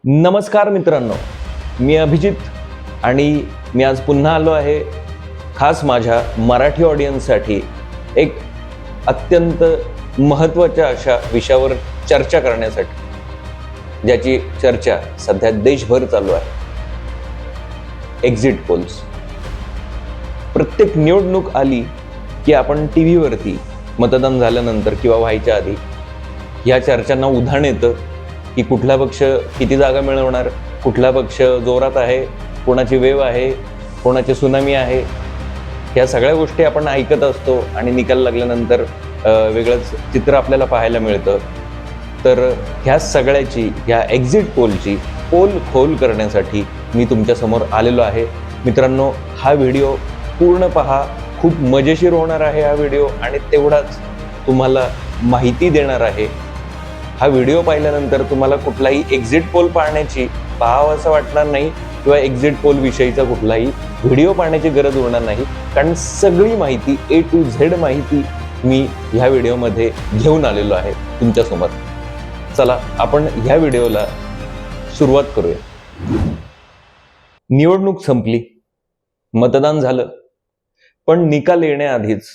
नमस्कार मित्रांनो, मी अभिजित आणि मी आज पुन्हा आलो आहे खास माझ्या मराठी ऑडियन्ससाठी एक अत्यंत महत्त्वाच्या अशा विषयावर चर्चा करण्यासाठी, ज्याची चर्चा सध्या देशभर चालू आहे. Exit polls. प्रत्येक निवडणूक आली की आपण टीव्हीवरती मतदान झाल्यानंतर किंवा व्हायच्या आधी या चर्चांना उधाण येतं की कुठला पक्ष किती जागा मिळवणार, कुठला पक्ष जोरात आहे, कोणाची वेव आहे, कोणाची सुनामी आहे. ह्या सगळ्या गोष्टी आपण ऐकत असतो आणि निकाल लागल्यानंतर वेगळंच चित्र आपल्याला पाहायला मिळतं. तर ह्या सगळ्याची, ह्या एक्झिट पोलची पोल खोल करण्यासाठी मी तुमच्यासमोर आलेलो आहे. मित्रांनो, हा व्हिडिओ पूर्ण पहा. खूप मजेशीर होणार आहे हा व्हिडिओ आणि तेवढाच तुम्हाला माहिती देणार आहे. हा व्हिडिओ पाहिल्यानंतर तुम्हाला कुठलाही एक्झिट पोल पाहावं असं वाटणार नाही किंवा एक्झिट पोल विषयीचा कुठलाही व्हिडिओ पाहण्याची गरज उरणार नाही, कारण सगळी माहिती A to Z माहिती मी ह्या व्हिडिओमध्ये घेऊन आलेलो आहे तुमच्यासमोर. चला आपण ह्या व्हिडिओला सुरुवात करूया. निवडणूक संपली, मतदान झालं, पण निकाल येण्याआधीच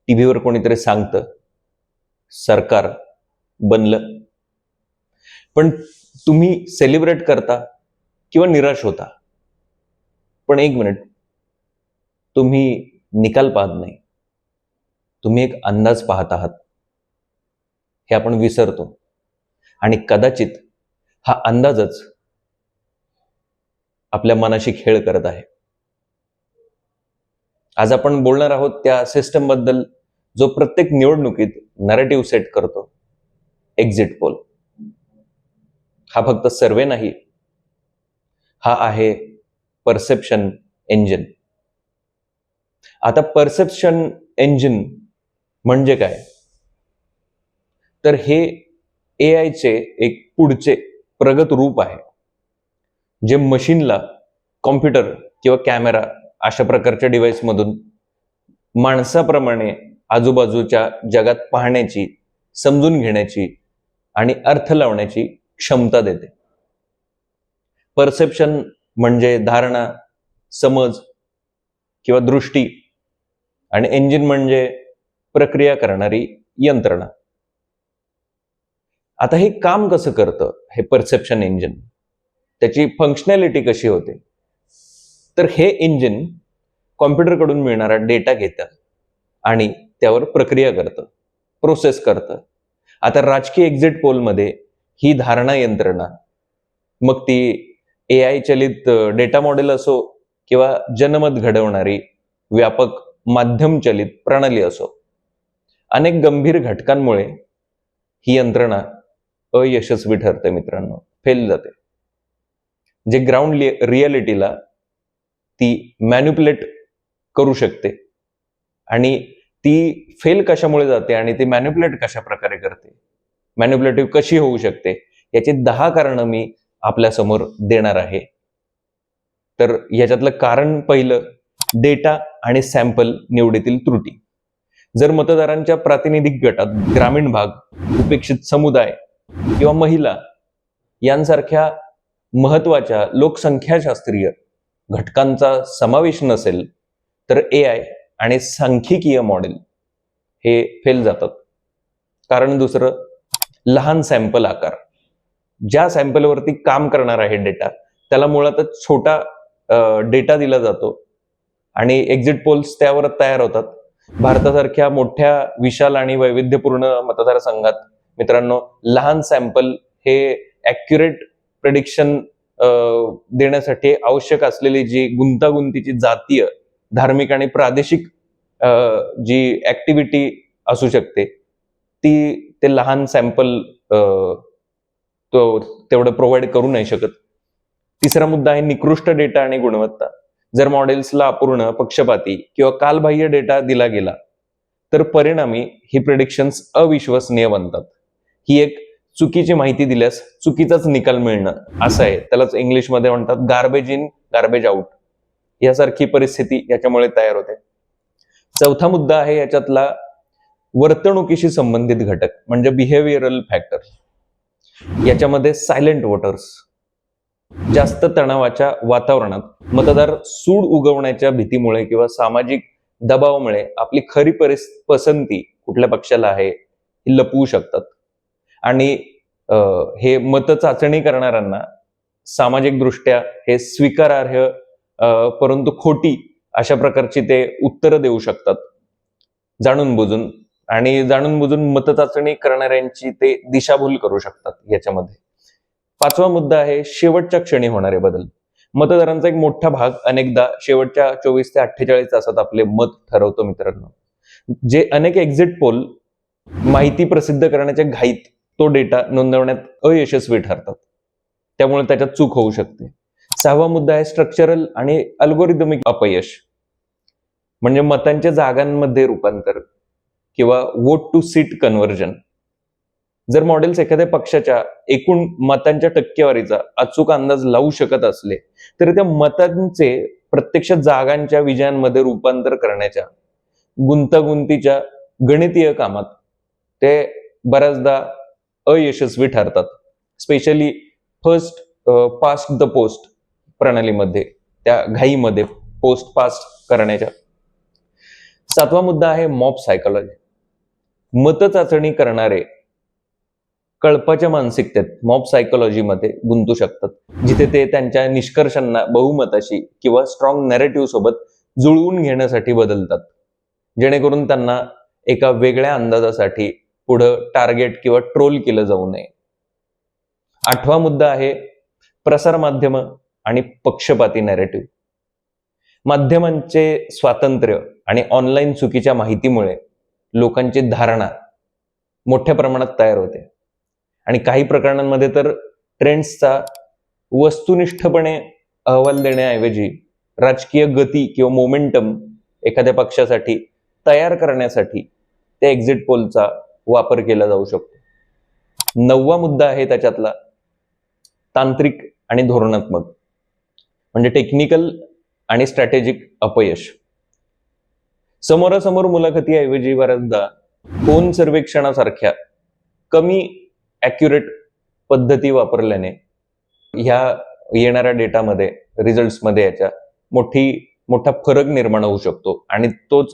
टीव्हीवर कोणीतरी सांगतं सरकार बनलं. पण तुम्ही सेलिब्रेट करता किंवा निराश होता. पण एक मिनिट, तुम्ही निकाल पाहत नाही, तुम्ही एक अंदाज पाहत आहात. हे आपण विसरतो आणि कदाचित हा अंदाजच आपल्या मनाशी खेळ करत आहे. आज आपण बोलणार आहोत त्या सिस्टम बद्दल जो प्रत्येक निवडणुकीत नॅरेटिव्ह सेट करतो, एक्झिट पोल. हा फक्त सर्वे नाही, हा आहे परसेप्शन इंजिन. आता परसेप्शन इंजिन म्हणजे काय? तर हे AI चे एक पुढचे प्रगत रूप आहे, जे मशीनला कॉम्प्युटर किंवा कॅमेरा अशा प्रकारच्या डिव्हाइसमधून माणसाप्रमाणे आजूबाजूच्या जगात पाहण्याची, समजून घेण्याची आणि अर्थ लावण्याची क्षमता देते. परसेप्शन म्हणजे धारणा, समज किंवा दृष्टी, आणि इंजिन म्हणजे प्रक्रिया करणारी यंत्रणा. आता हे काम कसं करतं, हे परसेप्शन इंजिन? त्याची फंक्शनॅलिटी कशी होते? तर हे इंजिन कॉम्प्युटरकडून मिळणारा डेटा घेतं आणि त्यावर प्रक्रिया करतं, प्रोसेस करतं. आता राजकीय एक्झिट पोलमध्ये ही धारणा यंत्रणा, मग ती AI चलित डेटा मॉडेल असो किंवा जनमत घडवणारी व्यापक माध्यम चलित प्रणाली असो, अनेक गंभीर घटकांमुळे ही यंत्रणा अयशस्वी ठरते मित्रांनो, फेल जाते. जे ग्राउंड रियालिटीला ती मॅन्युप्युलेट करू शकते, आणि ती फेल कशामुळे जाते आणि ती मॅन्युप्युलेट कशा प्रकारे करते, मॅन्युप्युलेटिव्ह कशी होऊ शकते, याची 10 कारणं मी आपल्या समोर देणार आहे. तर याच्यातलं कारण पहिलं, डेटा आणि सॅम्पल निवडीतील त्रुटी. जर मतदारांच्या प्रातिनिधिक गटात ग्रामीण भाग, उपेक्षित समुदाय किंवा महिला यांसारख्या महत्वाच्या लोकसंख्याशास्त्रीय घटकांचा समावेश नसेल, तर AI आणि सांख्यिकीय मॉडेल हे फेल जातात. कारण दुसरं, लहान सॅम्पल आकार. ज्या सॅम्पलवरती काम करणार आहे डेटा, त्याला मुळातच छोटा डेटा दिला जातो आणि एक्झिट पोल्स त्यावर तयार होतात. भारतासारख्या मोठ्या, विशाल आणि वैविध्यपूर्ण मतदारसंघात मित्रांनो, लहान सॅम्पल हे ॲक्युरेट प्रेडिक्शन देण्यासाठी आवश्यक असलेली जी गुंतागुंतीची जातीय, धार्मिक आणि प्रादेशिक जी ऍक्टिव्हिटी असू शकते, ते लहान सॅम्पल तेवढं प्रोव्हाइड करू नाही शकत. तिसरा मुद्दा आहे निकृष्ट डेटा आणि गुणवत्ता. जर मॉडेल्सला अपूर्ण, पक्षपाती किंवा कालबाह्य डेटा दिला गेला, तर परिणामी ही प्रेडिक्शन्स अविश्वसनीय बनतात. ही एक चुकीची माहिती दिल्यास चुकीचाच निकाल मिळणं असं आहे. त्यालाच इंग्लिशमध्ये म्हणतात गार्बेज इन गार्बेज आउट. यासारखी परिस्थिती याच्यामुळे तयार होते. चौथा मुद्दा आहे याच्यातला वर्तणुकीशी संबंधित घटक, म्हणजे बिहेवियरल फॅक्टर. याच्यामध्ये सायलेंट वोटर्स, जास्त तणावाच्या वातावरणात मतदार सूड उगवण्याच्या भीतीमुळे किंवा सामाजिक दबावामुळे आपली खरी पसंती कुठल्या पक्षाला आहे ही लपवू शकतात. आणि हे मतचाचणी करणाऱ्यांना सामाजिक दृष्ट्या हे स्वीकारार्ह परंतु खोटी अशा प्रकारची ते उत्तरं देऊ शकतात जाणून बुजून मतचाचणी करणाऱ्यांची ते दिशाभूल करू शकतात. याच्यामध्ये 5वा मुद्दा आहे शेवटच्या क्षणी होणारे बदल. मतदारांचा एक मोठा भाग अनेकदा शेवटच्या 24 ते 48 तासात आपले मत ठरवतो मित्रांनो. जे अनेक एक्झिट पोल माहिती प्रसिद्ध करण्याच्या घाईत तो डेटा नोंदवण्यात अयशस्वी ठरतात, त्यामुळे त्याच्यात चूक होऊ शकते. 6वा मुद्दा आहे स्ट्रक्चरल आणि अल्गोरिदमिक अपयश, म्हणजे मतांच्या जागांमध्ये रूपांतर किंवा वोट टू सीट कन्व्हर्जन. जर मॉडेल्स एखाद्या पक्षाच्या एकूण मतांच्या टक्केवारीचा अचूक अंदाज लावू शकत असले तरी त्या मतांचे प्रत्यक्ष जागांच्या विजयांमध्ये रूपांतर करण्याच्या गुंतागुंतीच्या गणितीय कामात ते बऱ्याचदा अयशस्वी ठरतात. Specially first past the post प्रणालीमध्ये, त्या घाईमध्ये पोस्ट पास्ट करण्याच्या. 7वा मुद्दा आहे मॉब सायकोलॉजी. मतचाचणी करणारे कळपाच्या मानसिकतेत मॉब सायकोलॉजीमध्ये गुंतू शकतात, जिथे ते त्यांच्या निष्कर्षांना बहुमताशी किंवा स्ट्रॉंग नॅरेटिव्ह सोबत जुळवून घेण्यासाठी बदलतात, जेणेकरून त्यांना एका वेगळ्या अंदाजासाठी पुढं टार्गेट किंवा ट्रोल केलं जाऊ नये. 8वा मुद्दा आहे प्रसार माध्यम आणि पक्षपाती नॅरेटिव्ह. माध्यमांचे स्वातंत्र्य आणि ऑनलाईन चुकीच्या माहितीमुळे लोकांची धारणा मोठ्या प्रमाणात तयार होते आणि काही प्रकरणांमध्ये तर ट्रेंड्सचा वस्तुनिष्ठपणे अहवाल देण्याऐवजी राजकीय गती किंवा मोमेंटम एखाद्या पक्षासाठी तयार करण्यासाठी त्या एक्झिट पोलचा वापर केला जाऊ शकतो. 9वा मुद्दा आहे त्याच्यातला तांत्रिक आणि धोरणात्मक, म्हणजे टेक्निकल आणि स्ट्रॅटेजिक अपयश. समोरासमोर मुलाखतीऐवजी बऱ्याचदा फोन सर्वेक्षणासारख्या कमी ॲक्युरेट पद्धती वापरल्याने ह्या येणाऱ्या डेटामध्ये, रिझल्ट्समध्ये याच्या मोठा फरक निर्माण होऊ शकतो आणि तोच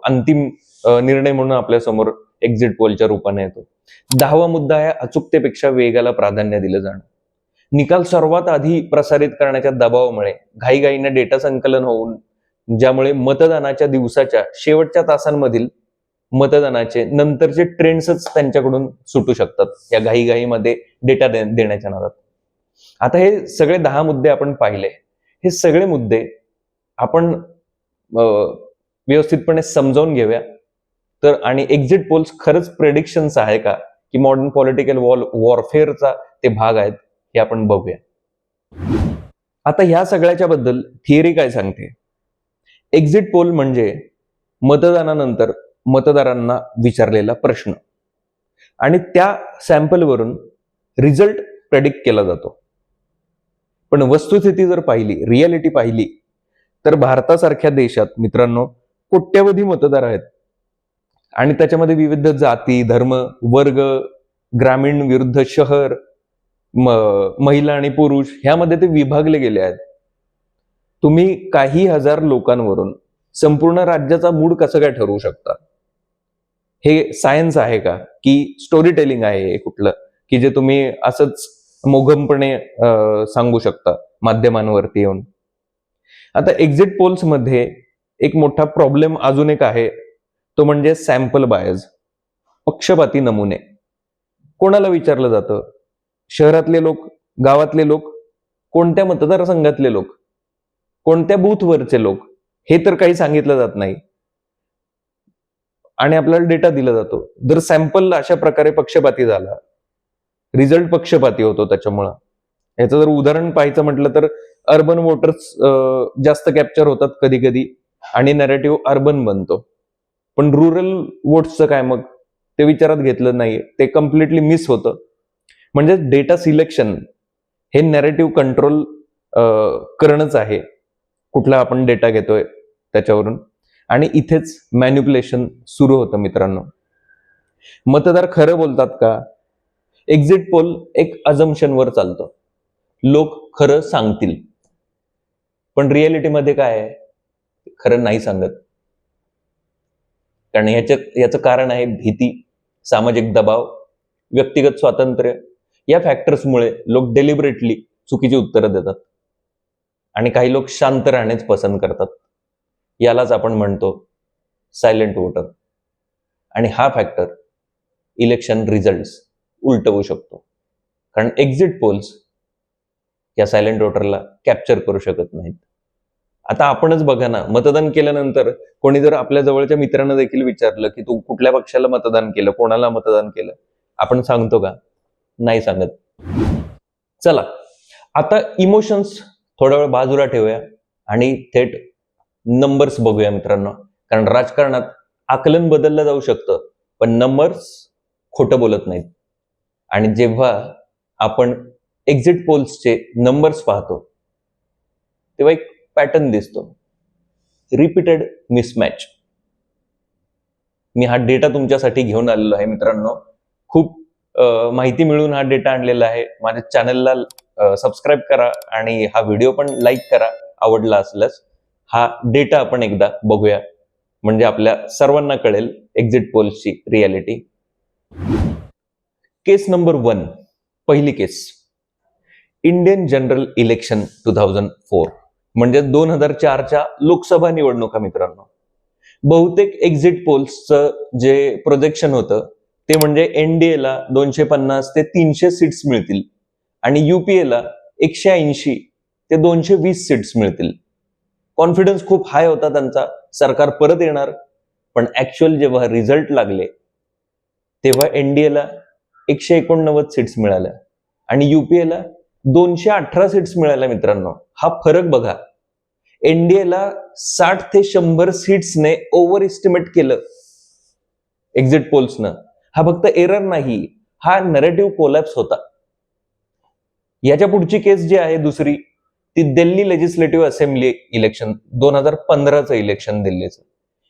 अंतिम निर्णय म्हणून आपल्या समोर एक्झिट पोलच्या रूपाने येतो. 10वा मुद्दा आहे अचूकतेपेक्षा वेगाला प्राधान्य दिलं जाणं. निकाल सर्वात आधी प्रसारित करण्याच्या दबावामुळे घाईघाईने डेटा संकलन होऊन ज्यामुळे मतदानाच्या दिवसाच्या शेवटच्या तासांमधील मतदानाचे नंतरचे ट्रेंड्सच त्यांच्याकडून सुटू शकतात या घाईघाईमध्ये डेटा देण्याच्या नादात. आता हे सगळे 10 मुद्दे आपण पाहिले. हे सगळे मुद्दे आपण व्यवस्थितपणे समजावून घेऊया तर, आणि एक्झिट पोल्स खरंच प्रेडिक्शन्स आहे का की मॉडर्न पॉलिटिकल वॉरफेअरचा ते भाग आहेत हे आपण बघूया. आता ह्या सगळ्याच्या बद्दल थिअरी काय सांगते? एक्झिट पोल म्हणजे मतदानानंतर मतदारांना विचारलेला प्रश्न आणि त्या सॅम्पलवरून रिझल्ट प्रेडिक्ट केला जातो. पण वस्तुस्थिती जर पाहिली, रियालिटी पाहिली तर भारतासारख्या देशात मित्रांनो कोट्यवधी मतदार आहेत आणि त्याच्यामध्ये विविध जाती, धर्म, वर्ग, ग्रामीण विरुद्ध शहर, महिला आणि पुरुष ह्यामध्ये ते विभागले गेले आहेत. तुम्ही काही हजार लोकांवरून संपूर्ण राज्याचा मूड कसं काय ठरवू शकता? हे सायन्स आहे का की स्टोरी टेलिंग आहे हे कुठलं की जे तुम्ही असंच मोघमपणे सांगू शकता माध्यमांवरती येऊन? आता एक्झिट पोल्स मध्ये एक मोठा प्रॉब्लेम अजून एक आहे, तो म्हणजे सॅम्पल बायस, पक्षपाती नमुने. कोणाला विचारलं जातं? शहरातले लोक, गावातले लोक, कोणत्या मतदारसंघातले लोक, कोणत्या बूथवरचे लोक, हे तर काही सांगितलं जात नाही आणि आपल्याला डेटा दिला जातो. जर सॅम्पल अशा प्रकारे पक्षपाती झाला, रिझल्ट पक्षपाती होतो. त्याच्यामुळं याचं जर उदाहरण पाहायचं म्हटलं तर अर्बन वोटर्स जास्त कॅप्चर होतात कधी कधी आणि नॅरेटिव्ह अर्बन बनतो, पण रुरल वोट्सचं काय मग? ते विचारात घेतलं नाही, ते कम्प्लिटली मिस होतं. म्हणजे डेटा सिलेक्शन हे नॅरेटिव्ह कंट्रोल करणंच आहे, कुठला आपण डेटा घेतोय त्याच्यावरून, आणि इथेच मॅन्युप्युलेशन सुरू होतं मित्रांनो. मतदार खरं बोलतात का? एक्झिट पोल एक अजम्पशनवर चालतं. लोक खरं सांगतील. पण रियालिटीमध्ये काय आहे, खरं नाही सांगत. कारण याचं कारण आहे भीती, सामाजिक दबाव, व्यक्तिगत स्वातंत्र्य. या फॅक्टर्समुळे लोक डेलिबरेटली चुकीची उत्तरं देतात आणि काही लोक शांत राहणेच पसंत करतात. यालाच आपण म्हणतो सायलेंट वोटर. आणि हा फॅक्टर इलेक्शन रिझल्ट्स उलटवू शकतो, कारण एक्झिट पोल्स या सायलेंट वोटरला कॅप्चर करू शकत नाहीत. आता आपणच बघा ना, मतदान केल्यानंतर कोणी जर आपल्या जवळच्या मित्रांना देखील विचारलं की तू कुठल्या पक्षाला मतदान केलं, कोणाला मतदान केलं, आपण सांगतो का? नाही सांगत. चला, आता इमोशन्स थोडा वेळ बाजूला ठेवूया आणि थेट नंबर्स बघूया मित्रांनो. कारण राजकारणात आकलन बदललं जाऊ शकतं, पण नंबर्स खोटं बोलत नाहीत. आणि जेव्हा आपण एक्झिट पोल्सचे नंबर्स पाहतो तेव्हा एक पॅटर्न दिसतो, रिपीटेड मिसमॅच. मी हा डेटा तुमच्यासाठी घेऊन आलेलो आहे मित्रांनो. खूप माहिती मिळून हा डेटा आणलेला आहे. माझ्या चॅनलला सबस्क्राईब करा आणि हा व्हिडिओ पण लाईक करा आवडला असल्यास. हा डेटा आपण एकदा बघूया, म्हणजे आपल्या सर्वांना कळेल एक्झिट पोल्सची रियालिटी. केस नंबर 1, पहिली केस, इंडियन जनरल इलेक्शन 2004, म्हणजे 2004च्या लोकसभा निवडणुका मित्रांनो. बहुतेक एक्झिट पोल्सचं जे प्रोजेक्शन होतं ते म्हणजे एनडीएला 250 ते 300 सीट्स मिळतील आणि युपीएला 180 ते 220 सीट्स मिळतील. कॉन्फिडन्स खूप हाय होता त्यांचा, सरकार परत येणार. पण ऍक्च्युअल जेव्हा रिझल्ट लागले तेव्हा एनडीएला 189 सीट्स मिळाल्या आणि युपीएला 218 सीट्स मिळाल्या मित्रांनो. हा फरक बघा. एनडीएला 60 ते 100 सीट्सने ओव्हर एस्टिमेट केलं एक्झिट पोल्सनं. हा फक्त एरर नाही, हा नरेटिव्ह कोलॅप्स होता. याच्या पुढची केस जी आहे दुसरी, ती दिल्ली लेजिस्लेटिव्ह असेंब्ली इलेक्शन 2015चं इलेक्शन दिल्लीचं.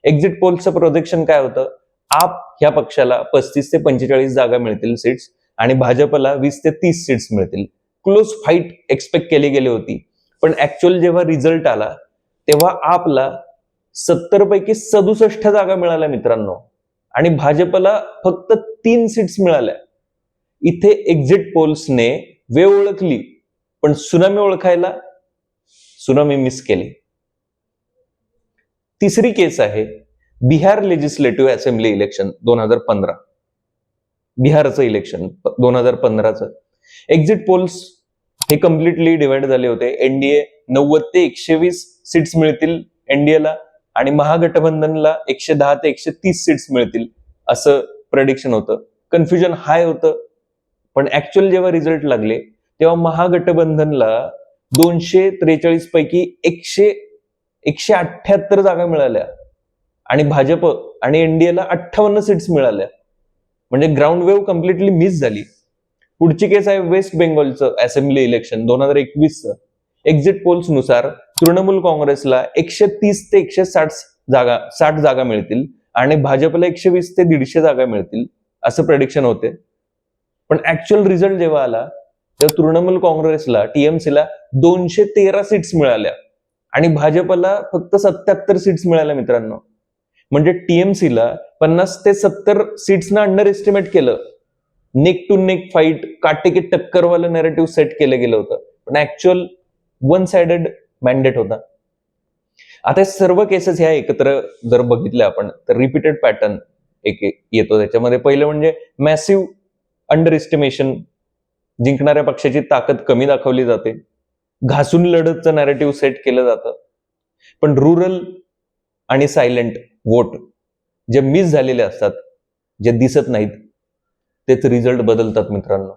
एक्झिट पोल्सचं प्रोजेक्शन काय होतं, आप ह्या पक्षाला 35 ते 45 जागा मिळतील सीट्स आणि भाजपला 20 ते 30 सीट्स मिळतील. क्लोज फाईट एक्सपेक्ट केली गेली होती. पण ऍक्च्युअल जेव्हा रिझल्ट आला तेव्हा आपला 70 पैकी 67 जागा मिळाल्या मित्रांनो आणि भाजपला फक्त 3 सीट्स मिळाल्या. इथे एक्झिट पोल्सने वेळ ओळखली, पण सुनामी ओळखायला सुनामी मिस केली. तिसरी केस आहे बिहार लेजिस्लेटिव्ह असेंब्ली इलेक्शन 2015. बिहारचं इलेक्शन 2015चं. एक्झिट पोल्स हे कम्प्लिटली डिवाइड झाले होते. एनडीए 90 ते 120 सीट्स मिळतील एनडीएला आणि महागठबंधनला 110 ते 130 सीट्स मिळतील असं प्रेडिक्शन होतं. कन्फ्युजन हाय होतं. पण ऍक्च्युअल जेव्हा रिझल्ट लागले तेव्हा महागठबंधनला 243 पैकी 178 जागा मिळाल्या आणि भाजप आणि एनडीएला 58 सीट्स मिळाल्या. म्हणजे ग्राउंड वेव्ह कम्प्लिटली मिस झाली. पुढची केस आहे वेस्ट बेंगॉलचं असेंब्ली इलेक्शन 2021चं. एक्झिट पोल्स नुसार तृणमूल काँग्रेसला 130 ते 160 जागा मिळतील आणि भाजपला 120 ते 150 जागा मिळतील असं प्रेडिक्शन होते. पण ऍक्च्युअल रिझल्ट जेव्हा आला तेव्हा तृणमूल काँग्रेसला, टीएमसीला 213 सीट्स मिळाल्या आणि भाजपला फक्त 77 सीट्स मिळाल्या मित्रांनो. म्हणजे टीएमसीला 50 ते 70 सीट्सना अंडर एस्टिमेट केलं. नेक टू नेक फाईट, काटेकी टक्करवालं नॅरेटिव्ह सेट केलं गेलं होतं. पण ऍक्च्युअल वन साइडेड मॅन्डेट होता. आता सर्व केसेस ह्या एकत्र जर बघितल्या आपण तर रिपीटेड पॅटर्न एक येतो त्याच्यामध्ये. पहिलं म्हणजे मॅसिव्ह अंडर एस्टिमेशन, जिंकणाऱ्या पक्षाची ताकद कमी दाखवली जाते. घासून लढतचं नॅरेटिव्ह सेट केलं जातं. पण रुरल आणि सायलेंट वोट जे मिस झालेले असतात, जे दिसत नाहीत, तेच रिझल्ट बदलतात मित्रांनो.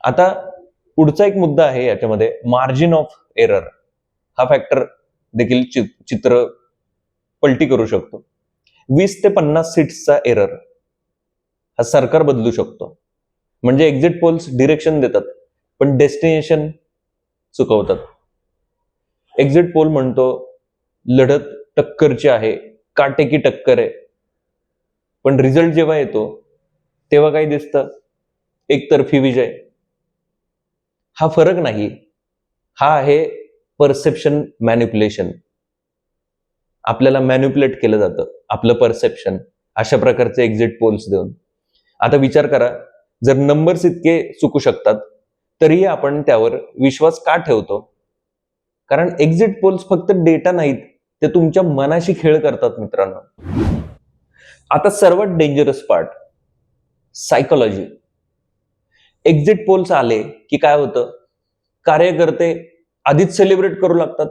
आता पुढचा एक मुद्दा आहे याच्यामध्ये, मार्जिन ऑफ एरर. हा फॅक्टर देखील चित्र पलटी करू शकतो. 20 ते 50 सीट्सचा एरर हा सरकार बदलू शकतो. म्हणजे एक्झिट पोल्स डिरेक्शन देतात पण डेस्टिनेशन चुकवतात. एक्झिट पोल म्हणतो लढत टक्करची आहे, काटेकी टक्कर आहे. पण रिझल्ट जेव्हा येतो तेव्हा काय दिसतं, एकतर्फी विजय. हा फरक नाही, हा आहे परसेप्शन मॅनिप्युलेशन. आपल्याला मॅनिप्युलेट केलं जातं आपलं परसेप्शन अशा प्रकारचे एक्झिट पोल्स देऊन. आता विचार करा, जर नंबर्स इतके चुकू शकतात तरीही आपण त्यावर विश्वास का ठेवतो? कारण एक्झिट पोल्स फक्त डेटा नाहीत, ते तुमच्या मनाशी खेळ करतात मित्रांनो. आता सर्वात dangerous part, psychology. Exit polls आले की काय होतं, कार्यकर्ते आधीच सेलिब्रेट करू लागतात.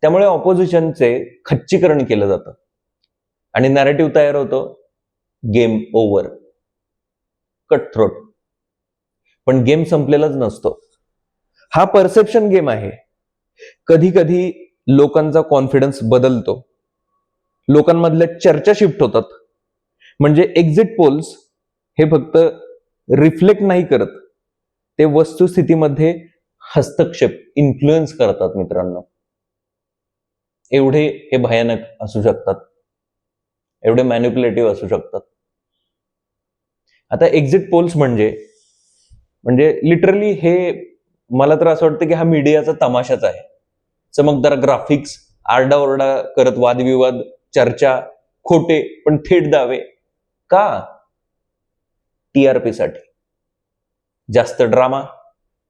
त्यामुळे ऑपोजिशनचे खच्चीकरण केलं जातं आणि नॅरेटिव्ह तयार होतो, गेम ओव्हर, कट थ्रोट. पण गेम संपलेलाच नसतो. हा परसेप्शन गेम आहे. कधी कधी लोकांचा कॉन्फिडन्स बदलतो, लोकांमधल्या चर्चा शिफ्ट होतात. म्हणजे एक्झिट पोल्स हे फक्त रिफ्लेक्ट नाही करत, ते वस्तुस्थितीमध्ये हस्तक्षेप, इन्फ्लुएन्स करतात मित्रांनो. एवढे हे भयानक असू शकतात, एवढे मॅनिप्युलेटिव्ह असू शकतात. आता एक्झिट पोल्स म्हणजे लिटरली हे, मला तर असं वाटतं की हा मीडियाचा तमाशाच आहे. चमकदार ग्राफिक्स, आरडाओरडा करत वादविवाद, चर्चा, खोटे पण थेट दावे. का? TRP साठी. जास्त ड्रामा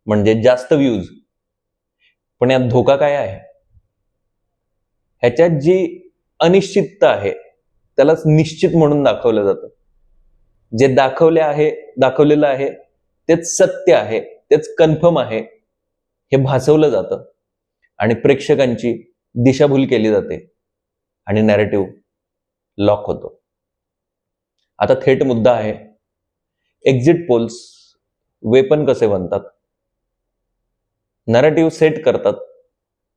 म्हणजे जास्त व्ह्यूज. पण यात धोका काय आहे? ह्याच्यात जी अनिश्चितता आहे त्यालाच निश्चित म्हणून दाखवलं जातं. जे दाखवलेलं आहे तेच सत्य आहे, तेच कन्फर्म आहे हे भासवलं जातं आणि प्रेक्षकांची दिशाभूल केली जाते आणि नॅरेटिव्ह लॉक होतो. आता थेट मुद्दा आहे, एक्झिट पोल्स वेपन कसे बनतात? नॅरेटिव्ह सेट करतात,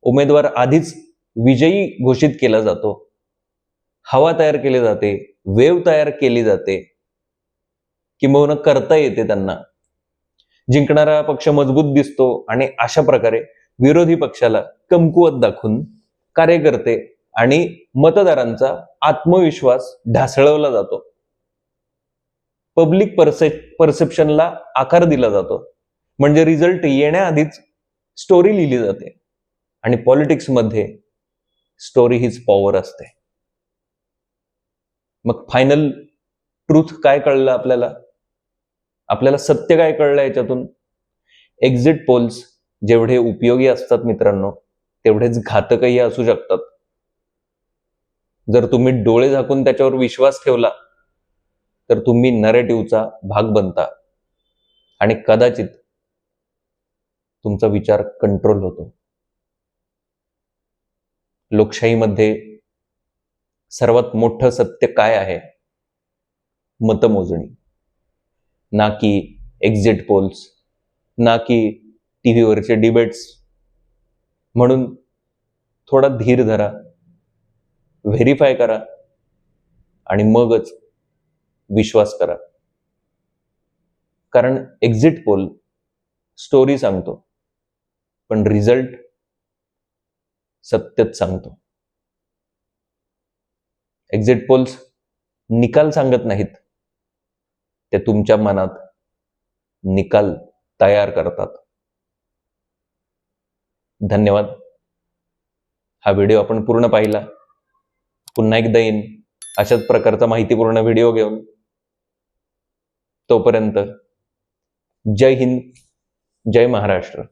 उमेदवार आधीच विजयी घोषित केला जातो, हवा तयार केली जाते, वेव तयार केली जाते, किंबहुना करता येते त्यांना. जिंकणारा पक्ष मजबूत दिसतो आणि अशा प्रकारे विरोधी पक्षाला कमकुवत दाखवून कार्यकर्ते आणि मतदारांचा आत्मविश्वास ढासळवला जातो. पब्लिक परसेप्शनला आकार दिला जातो. म्हणजे रिझल्ट येण्याआधीच स्टोरी लिहिली जाते आणि पॉलिटिक्समध्ये स्टोरी हीच पॉवर असते. मग फायनल ट्रूथ काय कळलं आपल्याला सत्य काय कळलं याच्यातून? एक्झिट पोल्स जेवढे उपयोगी असतात मित्रांनो, तेवढेच घातकही असू शकतात. जर तुम्ही डोळे झाकून त्याच्यावर विश्वास ठेवला तर तुम्ही नॅरेटिव्हचा भाग बनता आणि कदाचित तुमचा विचार कंट्रोल होतो. लोकशाहीमध्ये सर्वात मोठं सत्य काय आहे? मतमोजणी, ना की एक्झिट पोल्स, ना की टीव्हीवरचे डिबेट्स. म्हणून थोडा धीर धरा, व्हेरीफाय करा आणि मगच विश्वास करा. कारण एक्झिट पोल स्टोरी सांगतो, पण रिझल्ट सत्यच सांगतो. एक्झिट पोल्स निकाल सांगत नाहीत, ते तुमच्या मनात निकाल तयार करतात. धन्यवाद. हा व्हिडिओ आपण पूर्ण पाहिला. पुन्हा एकदा येईन अशाच प्रकारचा माहितीपूर्ण व्हिडिओ घेऊन. तोपर्यंत जय हिंद, जय महाराष्ट्र.